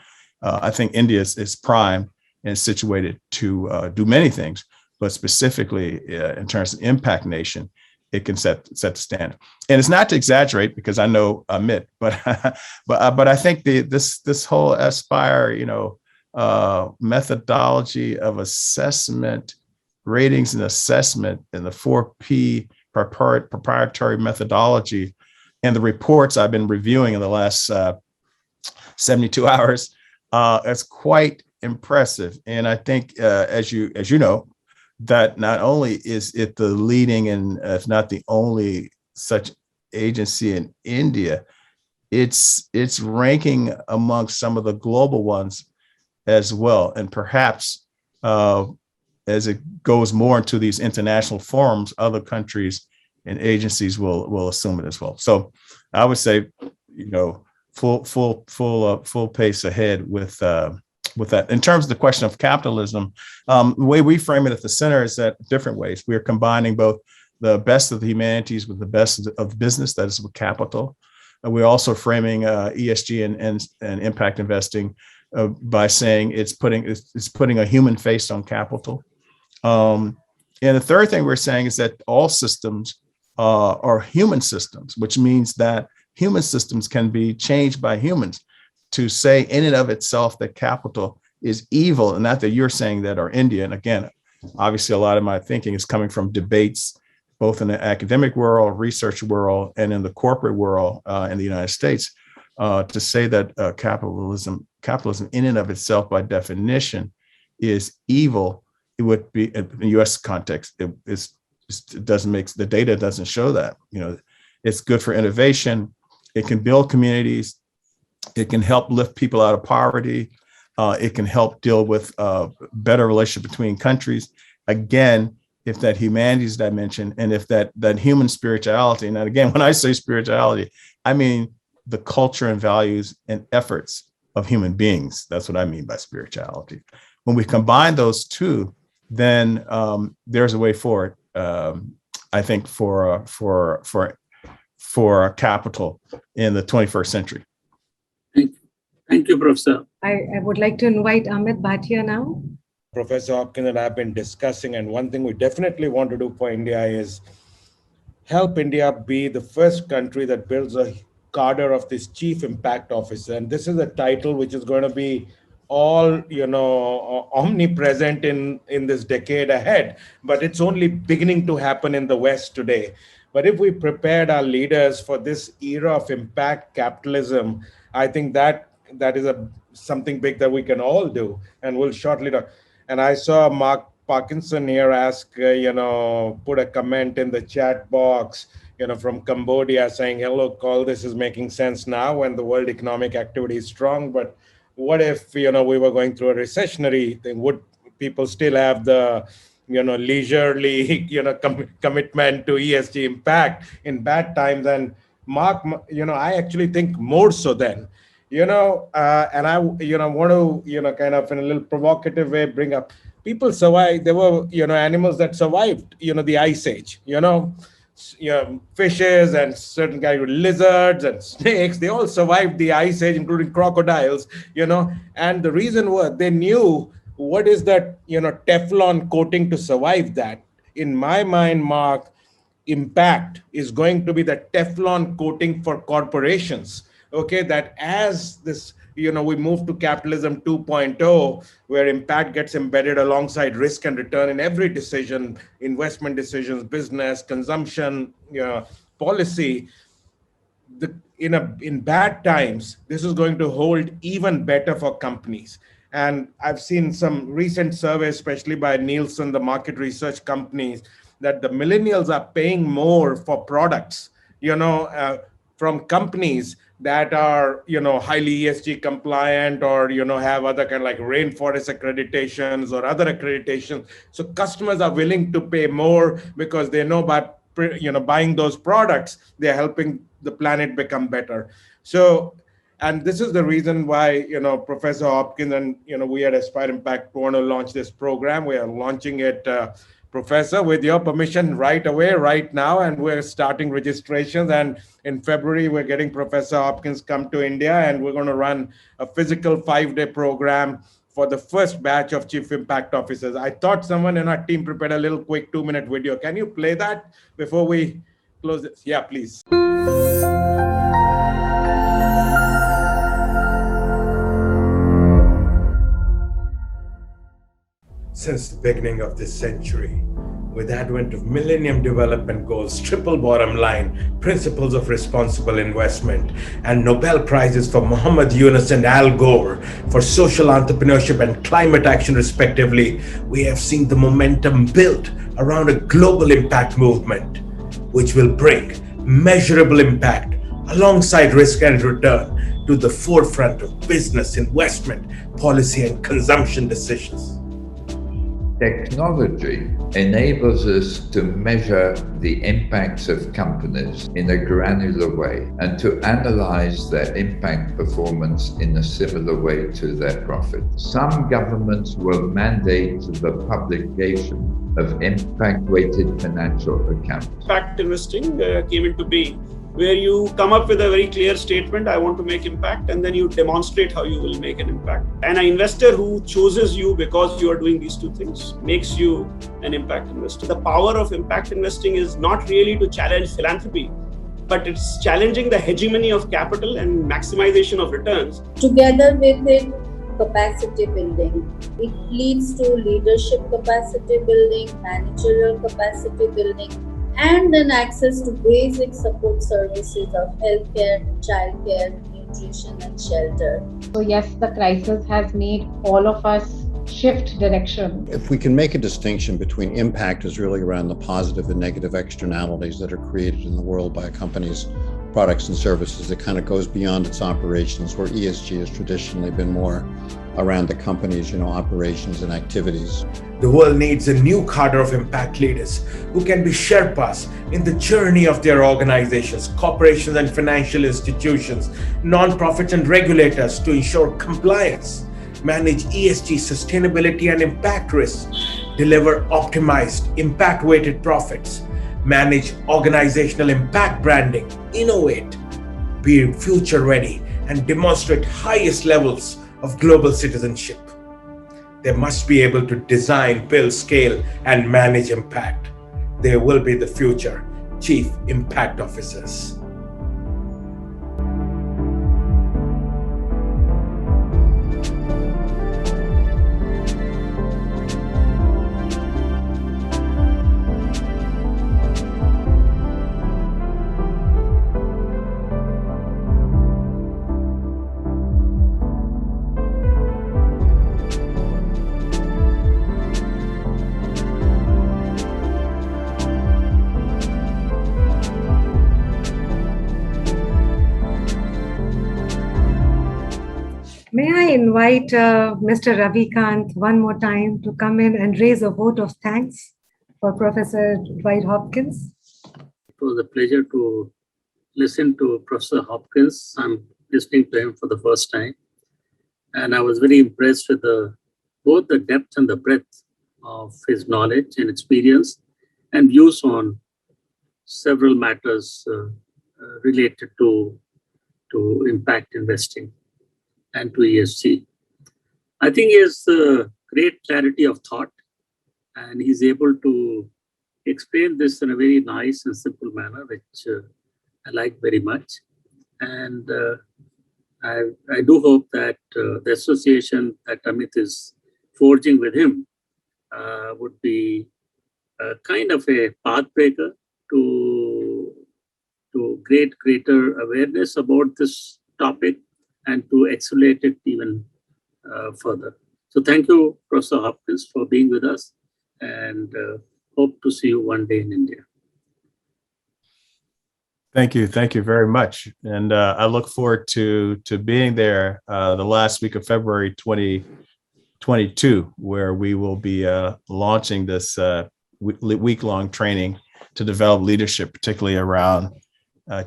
I think India is prime and situated to do many things, but specifically in terms of impact nation, it can set the standard. And it's not to exaggerate, because I know Amit, but I think this whole Aspire, methodology of assessment, ratings and assessment, and the 4P proprietary methodology, and the reports I've been reviewing in the last 72 hours, it's quite impressive. And I think, as you know, that not only is it the leading and if not the only such agency in India, it's ranking amongst some of the global ones as well. And perhaps as it goes more into these international forums, other countries and agencies will assume it as well. So I would say, full pace ahead with that. In terms of the question of capitalism, the way we frame it at the center is that different ways. We're combining both the best of the humanities with the best of business, that is with capital. And we're also framing ESG and impact investing by saying it's putting a human face on capital. And the third thing we're saying is that all systems are human systems, which means that human systems can be changed by humans. To say in and of itself that capital is evil, and not that you're saying that, or India. And again, obviously a lot of my thinking is coming from debates, both in the academic world, research world, and in the corporate world in the United States. To say that capitalism in and of itself, by definition, is evil, it would be in the U.S. context. It doesn't make, the data doesn't show that. It's good for innovation. It can build communities. It can help lift people out of poverty. It can help deal with better relationship between countries. Again, if that humanities dimension and if that human spirituality, and again, when I say spirituality, I mean the culture and values and efforts of human beings. That's what I mean by spirituality. When we combine those two, then there's a way forward, I think, for capital in the 21st century. Thank you, Professor. I would like to invite Amit Bhatia now. Professor Hopkins and I have been discussing, and one thing we definitely want to do for India is help India be the first country that builds a cadre of this chief impact officer. And this is a title which is going to be all, omnipresent in this decade ahead, but it's only beginning to happen in the West today. But if we prepared our leaders for this era of impact capitalism, I think that is something big that we can all do, and we'll shortly talk. And I saw Mark Parkinson here ask, put a comment in the chat box, from Cambodia saying, hello, all this is making sense now when the world economic activity is strong. But what if, we were going through a recessionary thing? Would people still have the, leisurely, commitment to ESG impact in bad times? And Mark, I actually think more so then. And I, want to, kind of in a little provocative way, bring up, people survived. There were, animals that survived, the ice age, fishes and certain kind of lizards and snakes, they all survived the ice age, including crocodiles, and the reason was they knew what is that, Teflon coating to survive that. In my mind, Mark, impact is going to be the Teflon coating for corporations. Okay, that as this, we move to capitalism 2.0, where impact gets embedded alongside risk and return in every decision, investment decisions, business, consumption, policy. In bad times, this is going to hold even better for companies. And I've seen some recent surveys, especially by Nielsen, the market research companies, that the millennials are paying more for products, from companies that are, highly ESG compliant or, have other kind of like rainforest accreditations or other accreditations. So customers are willing to pay more because they know by, buying those products, they're helping the planet become better. So, and this is the reason why, Professor Hopkins and, we at Aspire Impact want to launch this program. We are launching it, Professor, with your permission right away, right now, and we're starting registrations. And in February, we're getting Professor Hopkins come to India, and we're going to run a physical 5-day program for the first batch of Chief Impact Officers. I thought someone in our team prepared a little quick 2-minute video. Can you play that before we close this? Yeah, please. Since the beginning of this century, with the advent of Millennium Development Goals, triple bottom line, principles of responsible investment, and Nobel Prizes for Muhammad Yunus and Al Gore for social entrepreneurship and climate action respectively, we have seen the momentum built around a global impact movement, which will bring measurable impact alongside risk and return to the forefront of business, investment, policy, and consumption decisions. Technology enables us to measure the impacts of companies in a granular way and to analyze their impact performance in a similar way to their profits. Some governments will mandate the publication of impact-weighted financial accounts. Impact investing came into being, where you come up with a very clear statement, I want to make impact, and then you demonstrate how you will make an impact. And an investor who chooses you because you are doing these two things makes you an impact investor. The power of impact investing is not really to challenge philanthropy, but it's challenging the hegemony of capital and maximization of returns. Together with it, capacity building. It leads to leadership capacity building, managerial capacity building, and then access to basic support services of healthcare, childcare, nutrition, and shelter. So yes, the crisis has made all of us shift direction. If we can make a distinction between impact is really around the positive and negative externalities that are created in the world by a company's products and services, it kind of goes beyond its operations, where ESG has traditionally been more around the company's, operations and activities. The world needs a new cadre of impact leaders who can be Sherpas in the journey of their organizations, corporations and financial institutions, nonprofits and regulators to ensure compliance, manage ESG sustainability and impact risks, deliver optimized impact-weighted profits, manage organizational impact branding, innovate, be future-ready, and demonstrate highest levels of global citizenship. They must be able to design, build, scale, and manage impact. They will be the future Chief Impact Officers. May I invite Mr. Ravikant one more time to come in and raise a vote of thanks for Professor Dwight Hopkins? It was a pleasure to listen to Professor Hopkins. I'm listening to him for the first time. And I was very impressed with both the depth and the breadth of his knowledge and experience and views on several matters related to impact investing and to ESG. I think he has great clarity of thought, and he's able to explain this in a very nice and simple manner, which I like very much. And I do hope that the association that Amit is forging with him would be kind of a pathbreaker to greater awareness about this topic and to accelerate it even further. So thank you, Professor Hopkins, for being with us, and hope to see you one day in India. Thank you very much. And I look forward to being there the last week of February 2022, where we will be launching this week-long training to develop leadership, particularly around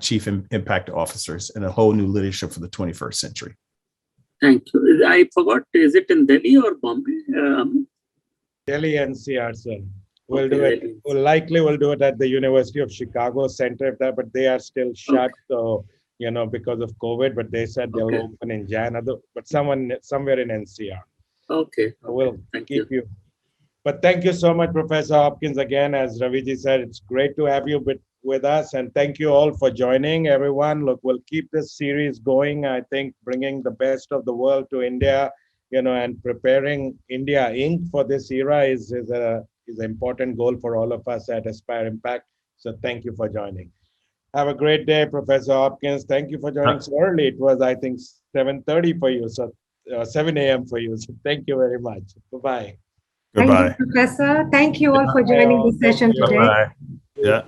chief impact officers and a whole new leadership for the 21st century. Thank you. I forgot, is it in Delhi or Bombay? Delhi NCR, sir. We'll do it. We'll do it at the University of Chicago Center, but they are still shut. So, because of COVID, but they said they'll open in January, but somewhere in NCR. Okay. We'll keep you. But thank you so much, Professor Hopkins. Again, as Raviji said, it's great to have you with us. And thank you all for joining, everyone. Look, we'll keep this series going. I think bringing the best of the world to India, and preparing India Inc. for this era is an important goal for all of us at Aspire Impact. So thank you for joining. Have a great day, Professor Hopkins. Thank you for joining so early. It was, I think, 7:30 for you, so 7 a.m. for you. So thank you very much. Bye-bye. Goodbye. Thank you, Professor. Thank you all for joining this session today. Bye-bye. Yeah.